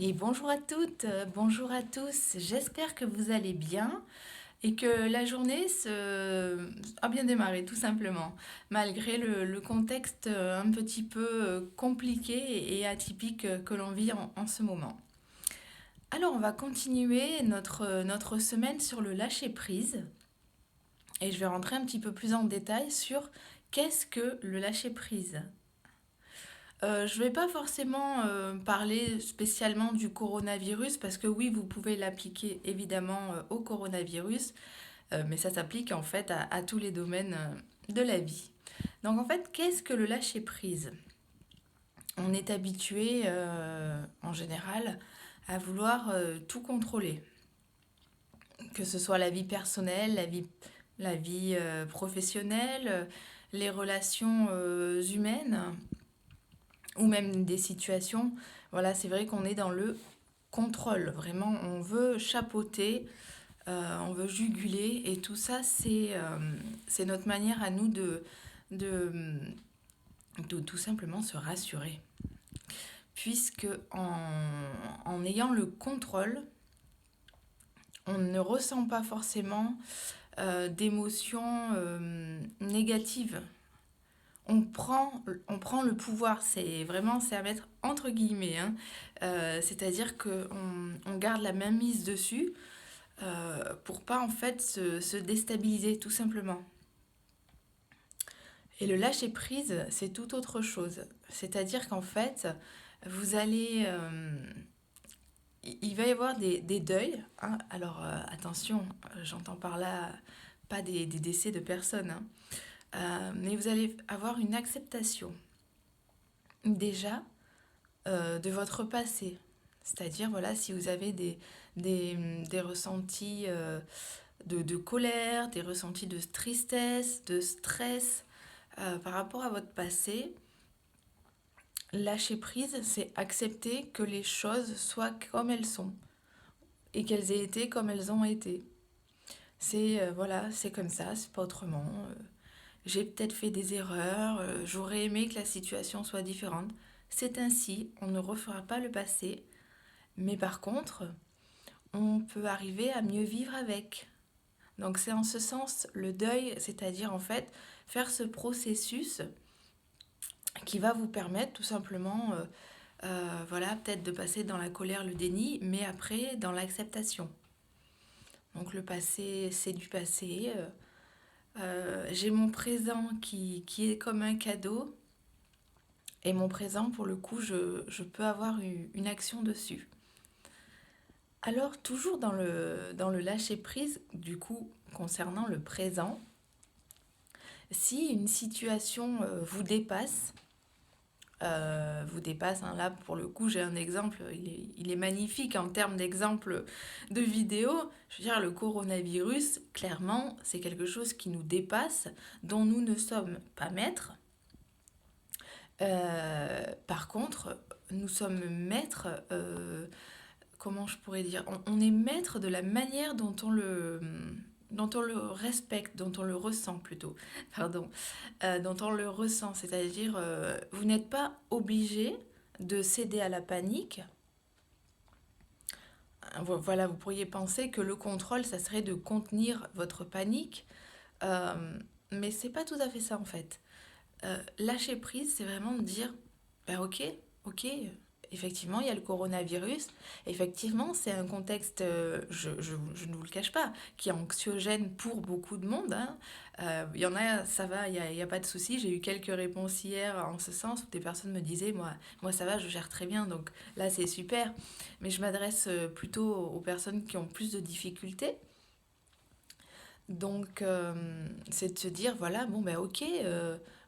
Et bonjour à toutes, bonjour à tous. J'espère que vous allez bien et que la a bien démarré tout simplement, malgré le contexte un petit peu compliqué et atypique que l'on vit en ce moment. Alors on va continuer notre semaine sur le lâcher-prise et je vais rentrer un petit peu plus en détail sur qu'est-ce que le lâcher-prise. Je ne vais pas forcément parler spécialement du coronavirus parce que oui, vous pouvez l'appliquer évidemment au coronavirus, mais ça s'applique en fait à tous les domaines de la vie. Donc en fait, qu'est-ce que le lâcher-prise? On est habitué en général à vouloir tout contrôler, que ce soit la vie personnelle, la vie professionnelle, les relations humaines ou même des situations. Voilà, c'est vrai qu'on est dans le contrôle. Vraiment, on veut chapeauter, on veut juguler, et tout ça, c'est notre manière à nous de, de tout simplement se rassurer. Puisque en ayant le contrôle, on ne ressent pas forcément d'émotions négatives. On prend le pouvoir, c'est à mettre entre guillemets, hein. C'est-à-dire qu'on garde la main mise dessus pour pas en fait se déstabiliser tout simplement. Et le lâcher prise, c'est tout autre chose. C'est-à-dire qu'en fait, vous allez, il va y avoir des deuils, hein. Alors attention, j'entends par là pas des décès de personnes, hein. Mais vous allez avoir une acceptation déjà de votre passé. C'est-à-dire, voilà, si vous avez des ressentis de colère, des ressentis de tristesse, de stress par rapport à votre passé, lâcher prise, c'est accepter que les choses soient comme elles sont et qu'elles aient été comme elles ont été. Voilà, c'est comme ça, c'est pas autrement. J'ai peut-être fait des erreurs, j'aurais aimé que la situation soit différente. C'est ainsi, on ne refera pas le passé, mais par contre, on peut arriver à mieux vivre avec. Donc c'est en ce sens le deuil, c'est-à-dire en fait faire ce processus qui va vous permettre tout simplement, voilà, peut-être de passer dans la colère, le déni, mais après dans l'acceptation. Donc le passé, c'est du passé. J'ai mon présent qui est comme un cadeau. Et mon présent, pour le coup, je peux avoir une action dessus. Alors, toujours dans le lâcher-prise, du coup, concernant le présent, si une situation vous dépasse, hein, là pour le coup j'ai un exemple, il est magnifique en termes d'exemple de vidéo. Je veux dire, le coronavirus, clairement, c'est quelque chose qui nous dépasse, dont nous ne sommes pas maîtres. Par contre, nous sommes maîtres, comment je pourrais dire, on est maître de la manière dont on le respecte, dont on le ressent plutôt, pardon, dont on le ressent. C'est-à-dire, vous n'êtes pas obligé de céder à la panique. Voilà, vous pourriez penser que le contrôle, ça serait de contenir votre panique, mais c'est pas tout à fait ça en fait. Lâcher prise, c'est vraiment de dire, ben ok, ok, effectivement, il y a le coronavirus. Effectivement, c'est un contexte, je ne vous le cache pas, qui est anxiogène pour beaucoup de monde, hein. Il y en a, ça va, il y a pas de souci. J'ai eu quelques réponses hier en ce sens où des personnes me disaient, moi ça va, je gère très bien, donc là c'est super. Mais je m'adresse plutôt aux personnes qui ont plus de difficultés. Donc, c'est de se dire, voilà, bon, ben ok,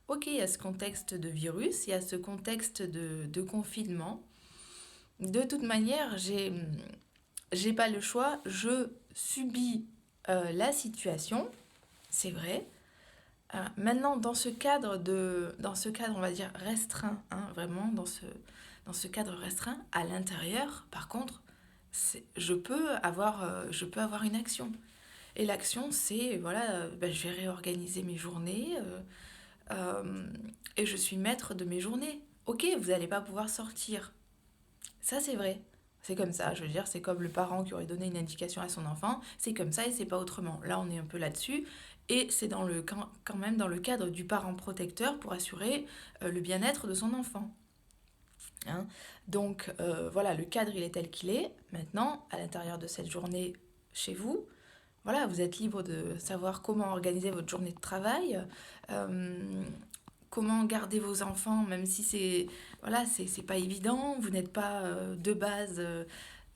ok, il y a ce contexte de virus, il y a ce contexte de confinement. De toute manière, j'ai pas le choix, je subis la situation, c'est vrai. Maintenant, dans ce cadre, on va dire restreint, hein, vraiment, dans ce cadre restreint, à l'intérieur, par contre, je peux avoir une action. Et l'action, c'est, voilà, ben, je vais réorganiser mes journées euh, et je suis maître de mes journées. Ok, vous n'allez pas pouvoir sortir. Ça, c'est vrai. C'est comme ça, je veux dire, c'est comme le parent qui aurait donné une indication à son enfant, c'est comme ça et c'est pas autrement. Là, on est un peu là-dessus, et c'est quand même dans le cadre du parent protecteur pour assurer le bien-être de son enfant. Hein. Donc voilà, le cadre il est tel qu'il est. Maintenant, à l'intérieur de cette journée chez vous, voilà, vous êtes libre de savoir comment organiser votre journée de travail, euh, comment garder vos enfants, même si c'est voilà, c'est pas évident. Vous n'êtes pas de base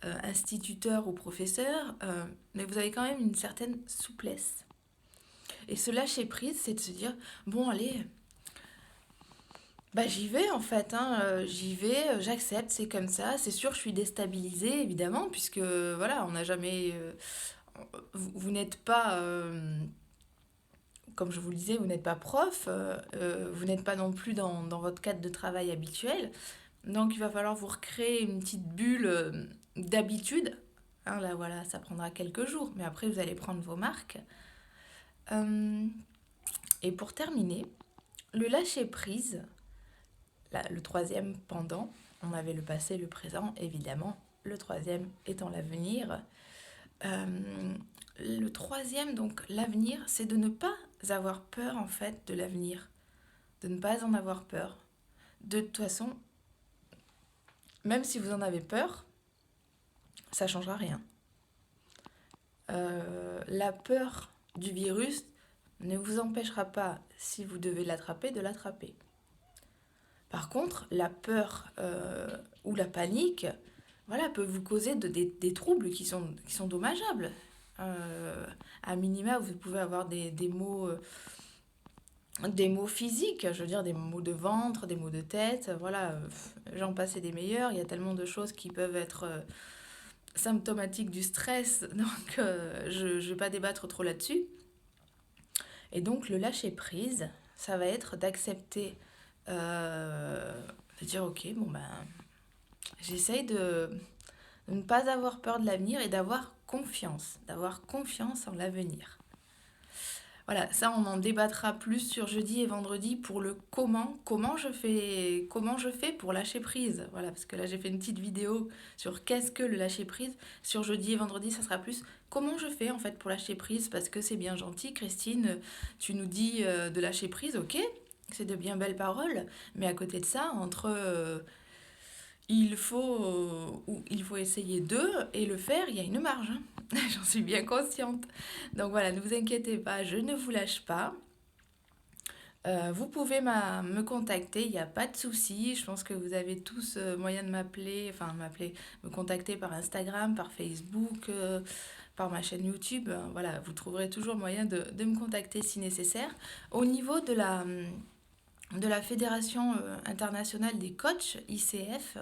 instituteur ou professeur, mais vous avez quand même une certaine souplesse. Et ce lâcher prise, c'est de se dire bon allez, bah j'y vais en fait, hein, j'y vais, j'accepte, c'est comme ça. C'est sûr, je suis déstabilisée évidemment, puisque voilà, on n'a jamais, vous n'êtes pas, comme je vous le disais, vous n'êtes pas prof, vous n'êtes pas non plus dans votre cadre de travail habituel. Donc il va falloir vous recréer une petite bulle d'habitude. Hein, là voilà, ça prendra quelques jours, mais après vous allez prendre vos marques. Euh, et pour terminer, le lâcher prise, le troisième pendant, on avait le passé, le présent, évidemment, le troisième étant l'avenir. Euh, le troisième, donc l'avenir, c'est de ne pas avoir peur en fait de l'avenir, de ne pas en avoir peur. De toute façon, même si vous en avez peur, ça ne changera rien. La peur du virus ne vous empêchera pas, si vous devez l'attraper, de l'attraper. Par contre, la peur ou la panique, voilà, peut vous causer des troubles qui sont dommageables. À minima, vous pouvez avoir des maux physiques, je veux dire des maux de ventre, des maux de tête, voilà, j'en passe et des meilleurs. Il y a tellement de choses qui peuvent être symptomatiques du stress, donc je ne vais pas débattre trop là-dessus. Et donc le lâcher prise, ça va être d'accepter, de dire ok, bon ben, j'essaye de ne pas avoir peur de l'avenir et d'avoir confiance en l'avenir. Voilà, ça on en débattra plus sur jeudi et vendredi pour le comment je fais pour lâcher prise. Voilà, parce que là j'ai fait une petite vidéo sur qu'est-ce que le lâcher prise. Sur jeudi et vendredi, ça sera plus comment je fais en fait pour lâcher prise, parce que c'est bien gentil, Christine, tu nous dis de lâcher prise, ok, c'est de bien belles paroles, mais à côté de ça, entre il faut essayer d'eux et le faire, il y a une marge. Hein. J'en suis bien consciente. Donc voilà, ne vous inquiétez pas, je ne vous lâche pas. Vous pouvez me contacter, il n'y a pas de souci. Je pense que vous avez tous moyen de me contacter par Instagram, par Facebook, par ma chaîne YouTube. Voilà, vous trouverez toujours moyen de me contacter si nécessaire. Au niveau de la Fédération internationale des coachs, ICF,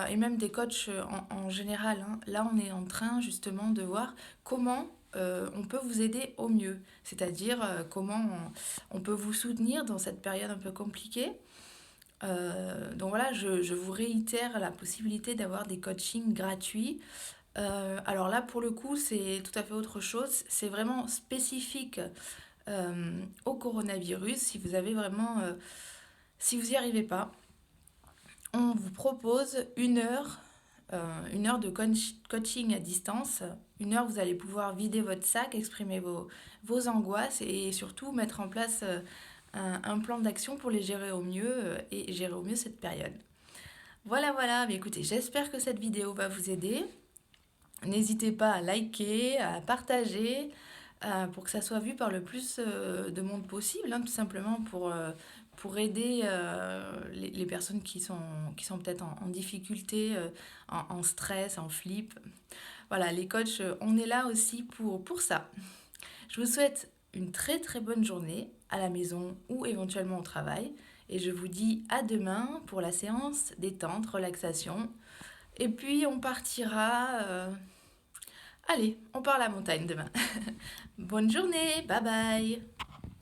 et même des coachs en général. Hein. Là, on est en train justement de voir comment on peut vous aider au mieux, c'est-à-dire comment on peut vous soutenir dans cette période un peu compliquée. Donc voilà, je vous réitère la possibilité d'avoir des coachings gratuits. Alors là, pour le coup, c'est tout à fait autre chose. C'est vraiment spécifique au coronavirus. Si vous avez vraiment, si vous n'y arrivez pas, on vous propose une heure de coaching à distance. Une heure, vous allez pouvoir vider votre sac, exprimer vos angoisses et surtout mettre en place un plan d'action pour les gérer au mieux et gérer au mieux cette période. Voilà, mais écoutez, j'espère que cette vidéo va vous aider. N'hésitez pas à liker, à partager, pour que ça soit vu par le plus de monde possible, hein, tout simplement pour aider les personnes qui sont peut-être en difficulté, en stress, en flip. Voilà, les coachs, on est là aussi pour ça. Je vous souhaite une très très bonne journée à la maison ou éventuellement au travail. Et je vous dis à demain pour la séance détente, relaxation. Et puis on partira... Allez, on part à la montagne demain. Bonne journée, bye bye.